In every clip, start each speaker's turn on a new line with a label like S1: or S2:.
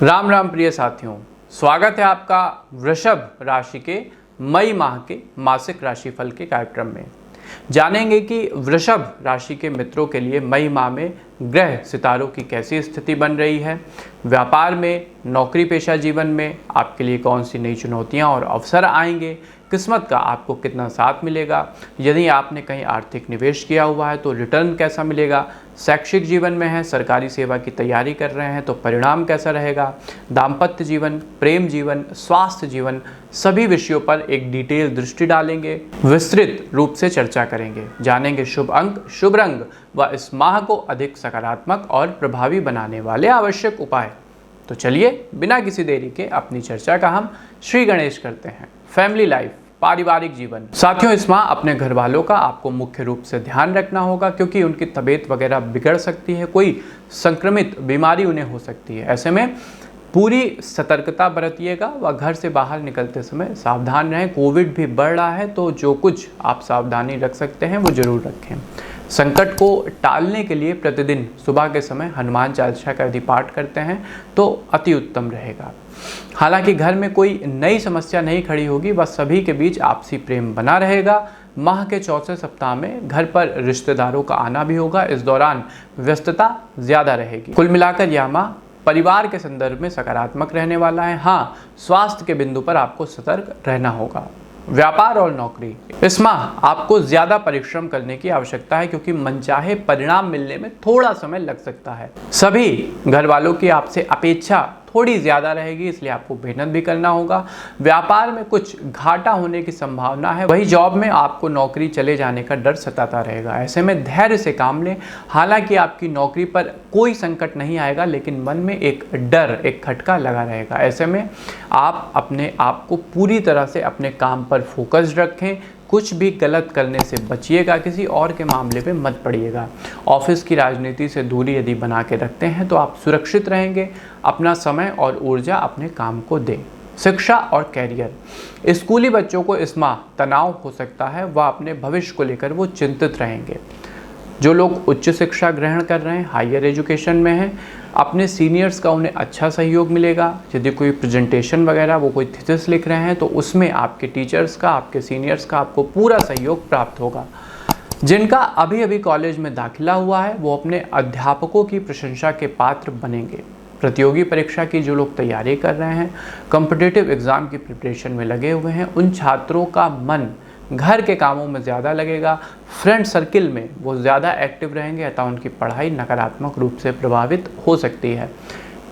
S1: राम राम प्रिय साथियों, स्वागत है आपका वृषभ राशि के मई माह के मासिक राशिफल के कार्यक्रम में। जानेंगे कि वृषभ राशि के मित्रों के लिए मई माह में ग्रह सितारों की कैसी स्थिति बन रही है, व्यापार में, नौकरी पेशा जीवन में आपके लिए कौन सी नई चुनौतियां और अवसर आएंगे, किस्मत का आपको कितना साथ मिलेगा, यदि आपने कहीं आर्थिक निवेश किया हुआ है तो रिटर्न कैसा मिलेगा, शैक्षिक जीवन में है, सरकारी सेवा की तैयारी कर रहे हैं तो परिणाम कैसा रहेगा, दाम्पत्य जीवन, प्रेम जीवन, स्वास्थ्य जीवन, सभी विषयों पर एक डिटेल दृष्टि डालेंगे, विस्तृत रूप से चर्चा करेंगे। जानेंगे शुभ अंक, शुभ रंग व इस माह को अधिक सकारात्मक और प्रभावी बनाने वाले आवश्यक उपाय। तो चलिए बिना किसी देरी के अपनी चर्चा का हम श्री गणेश करते हैं। फैमिली लाइफ, पारिवारिक जीवन। साथियों, इस माह अपने घर वालों का आपको मुख्य रूप से ध्यान रखना होगा क्योंकि उनकी तबीयत वगैरह बिगड़ सकती है, कोई संक्रमित बीमारी उन्हें हो सकती है। ऐसे में पूरी सतर्कता बरतिएगा व घर से बाहर निकलते समय सावधान रहें। कोविड भी बढ़ रहा है तो जो कुछ आप सावधानी रख सकते हैं वो जरूर रखें। संकट को टालने के लिए प्रतिदिन सुबह के समय हनुमान चालीसा का यदि पाठ करते हैं तो अति उत्तम रहेगा। हालांकि घर में कोई नई समस्या नहीं खड़ी होगी, बस सभी के बीच आपसी प्रेम बना रहेगा। माह के चौथे सप्ताह में घर पर रिश्तेदारों का आना भी होगा। इस दौरान व्यस्तता ज़्यादा रहेगी। कुल मिलाकर यह माह परिवार के संदर्भ में सकारात्मक रहने वाला है। हाँ, स्वास्थ्य के बिंदु पर आपको सतर्क रहना होगा। व्यापार और नौकरी, इस माह आपको ज़्यादा परिश्रम करने की आवश्यकता है क्योंकि मनचाहे परिणाम मिलने में थोड़ा समय लग सकता है। सभी घर वालों की आपसे अपेक्षा थोड़ी ज़्यादा रहेगी, इसलिए आपको मेहनत भी करना होगा। व्यापार में कुछ घाटा होने की संभावना है, वही जॉब में आपको नौकरी चले जाने का डर सताता रहेगा। ऐसे में धैर्य से काम लें। हालांकि आपकी नौकरी पर कोई संकट नहीं आएगा, लेकिन मन में एक डर, एक खटका लगा रहेगा। ऐसे में आप अपने आप को पूरी तरह से अपने काम पर फोकस रखें। कुछ भी गलत करने से बचिएगा, किसी और के मामले में मत पड़िएगा। ऑफिस की राजनीति से दूरी यदि बना के रखते हैं तो आप सुरक्षित रहेंगे। अपना समय और ऊर्जा अपने काम को दें। शिक्षा और कैरियर, स्कूली बच्चों को इस माह तनाव हो सकता है, वह अपने भविष्य को लेकर वो चिंतित रहेंगे। जो लोग उच्च शिक्षा ग्रहण कर रहे हैं, हायर एजुकेशन में हैं, अपने सीनियर्स का उन्हें अच्छा सहयोग मिलेगा। यदि कोई प्रेजेंटेशन वगैरह, वो कोई थीसिस लिख रहे हैं तो उसमें आपके टीचर्स का, आपके सीनियर्स का आपको पूरा सहयोग प्राप्त होगा। जिनका अभी अभी कॉलेज में दाखिला हुआ है वो अपने अध्यापकों की प्रशंसा के पात्र बनेंगे। प्रतियोगी परीक्षा की जो लोग तैयारी कर रहे हैं, कॉम्पिटिटिव एग्ज़ाम की प्रिपरेशन में लगे हुए हैं, उन छात्रों का मन घर के कामों में ज़्यादा लगेगा। फ्रेंड सर्किल में वो ज़्यादा एक्टिव रहेंगे, अतः उनकी पढ़ाई नकारात्मक रूप से प्रभावित हो सकती है।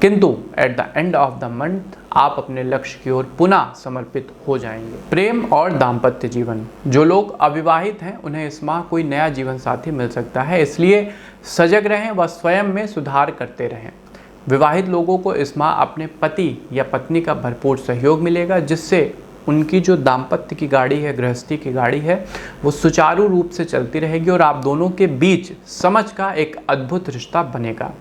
S1: किंतु at the end of the month आप अपने लक्ष्य की ओर पुनः समर्पित हो जाएंगे। प्रेम और दाम्पत्य जीवन, जो लोग अविवाहित हैं उन्हें इस माह कोई नया जीवन साथी मिल सकता है, इसलिए सजग रहें व स्वयं में सुधार करते रहें। विवाहित लोगों को इस माह अपने पति या पत्नी का भरपूर सहयोग मिलेगा, जिससे उनकी जो दाम्पत्य की गाड़ी है, गृहस्थी की गाड़ी है, वो सुचारू रूप से चलती रहेगी और आप दोनों के बीच समझ का एक अद्भुत रिश्ता बनेगा।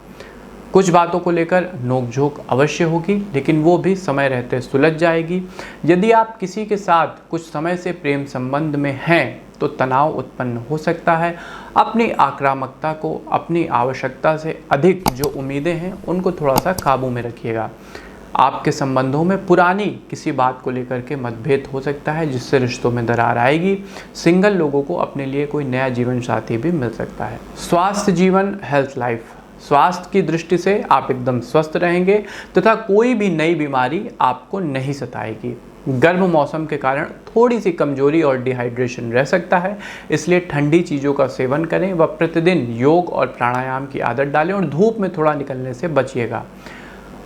S1: कुछ बातों को लेकर नोकझोंक अवश्य होगी, लेकिन वो भी समय रहते सुलझ जाएगी। यदि आप किसी के साथ कुछ समय से प्रेम संबंध में हैं तो तनाव उत्पन्न हो सकता है। अपनी आक्रामकता को, अपनी आवश्यकता से अधिक जो उम्मीदें हैं उनको थोड़ा सा काबू में रखिएगा। आपके संबंधों में पुरानी किसी बात को लेकर के मतभेद हो सकता है, जिससे रिश्तों में दरार आएगी। सिंगल लोगों को अपने लिए कोई नया जीवन साथी भी मिल सकता है। स्वास्थ्य जीवन, हेल्थ लाइफ, स्वास्थ्य की दृष्टि से आप एकदम स्वस्थ रहेंगे तथा कोई भी नई बीमारी आपको नहीं सताएगी। गर्म मौसम के कारण थोड़ी सी कमजोरी और डिहाइड्रेशन रह सकता है, इसलिए ठंडी चीज़ों का सेवन करें व प्रतिदिन योग और प्राणायाम की आदत डालें और धूप में थोड़ा निकलने से बचिएगा।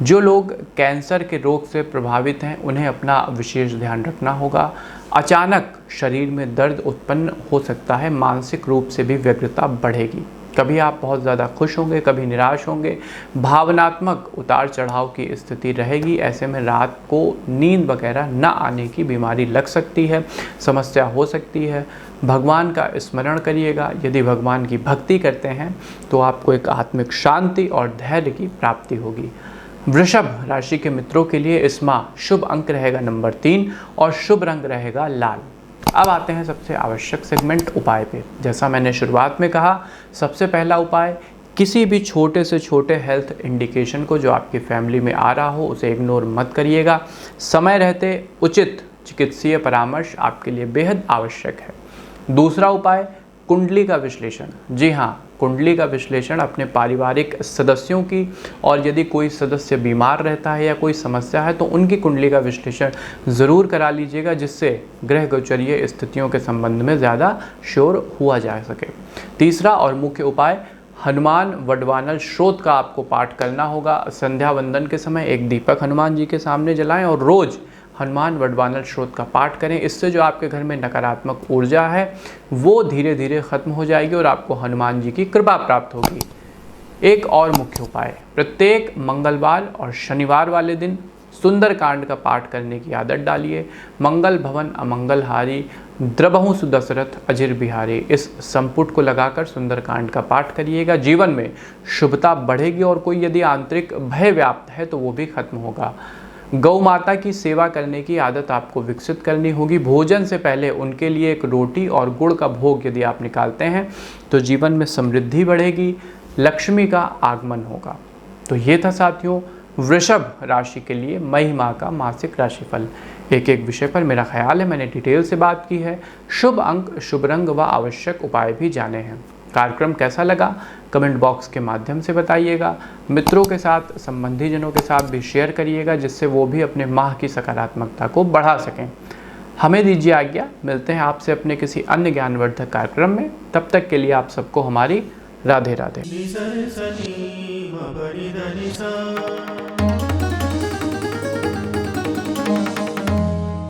S1: जो लोग कैंसर के रोग से प्रभावित हैं उन्हें अपना विशेष ध्यान रखना होगा। अचानक शरीर में दर्द उत्पन्न हो सकता है, मानसिक रूप से भी व्यग्रता बढ़ेगी। कभी आप बहुत ज़्यादा खुश होंगे, कभी निराश होंगे, भावनात्मक उतार चढ़ाव की स्थिति रहेगी। ऐसे में रात को नींद वगैरह न आने की बीमारी लग सकती है, समस्या हो सकती है। भगवान का स्मरण करिएगा। यदि भगवान की भक्ति करते हैं तो आपको एक आत्मिक शांति और धैर्य की प्राप्ति होगी। वृषभ राशि के मित्रों के लिए इस माह शुभ अंक रहेगा नंबर 3 और शुभ रंग रहेगा लाल। अब आते हैं सबसे आवश्यक सेगमेंट उपाय पे। जैसा मैंने शुरुआत में कहा, सबसे पहला उपाय किसी भी छोटे से छोटे हेल्थ इंडिकेशन को जो आपकी फैमिली में आ रहा हो उसे इग्नोर मत करिएगा। समय रहते उचित चिकित्सीय परामर्श आपके लिए बेहद आवश्यक है। दूसरा उपाय, कुंडली का विश्लेषण। जी हाँ, कुंडली का विश्लेषण अपने पारिवारिक सदस्यों की, और यदि कोई सदस्य बीमार रहता है या कोई समस्या है तो उनकी कुंडली का विश्लेषण ज़रूर करा लीजिएगा, जिससे ग्रह गोचरीय स्थितियों के संबंध में ज़्यादा श्योर हुआ जा सके। तीसरा और मुख्य उपाय, हनुमान वडवानल श्रोत का आपको पाठ करना होगा। संध्या वंदन के समय एक दीपक हनुमान जी के सामने जलाएं और रोज़ हनुमान वडवानल श्रोत का पाठ करें। इससे जो आपके घर में नकारात्मक ऊर्जा है वो धीरे धीरे खत्म हो जाएगी और आपको हनुमान जी की कृपा प्राप्त होगी। एक और मुख्य उपाय, प्रत्येक मंगलवार और शनिवार वाले दिन सुंदरकांड का पाठ करने की आदत डालिए। मंगल भवन अमंगल हारी, द्रबहु सुदशरथ अजिर बिहारी, इस संपुट को लगाकर सुंदरकांड का पाठ करिएगा। जीवन में शुभता बढ़ेगी और कोई यदि आंतरिक भय व्याप्त है तो वो भी खत्म होगा। गौ माता की सेवा करने की आदत आपको विकसित करनी होगी। भोजन से पहले उनके लिए एक रोटी और गुड़ का भोग यदि आप निकालते हैं तो जीवन में समृद्धि बढ़ेगी, लक्ष्मी का आगमन होगा। तो ये था साथियों वृषभ राशि के लिए मई माह का मासिक राशिफल। एक एक विषय पर मेरा ख्याल है मैंने डिटेल से बात की है। शुभ अंक, शुभ रंग व आवश्यक उपाय भी जाने हैं। कार्यक्रम कैसा लगा कमेंट बॉक्स के माध्यम से बताइएगा। मित्रों के साथ, संबंधी जनों के साथ भी शेयर करिएगा, जिससे वो भी अपने माह की सकारात्मकता को बढ़ा सकें। हमें दीजिए आज्ञा, मिलते हैं आपसे अपने किसी अन्य ज्ञानवर्धक कार्यक्रम में। तब तक के लिए आप सबको हमारी राधे राधे।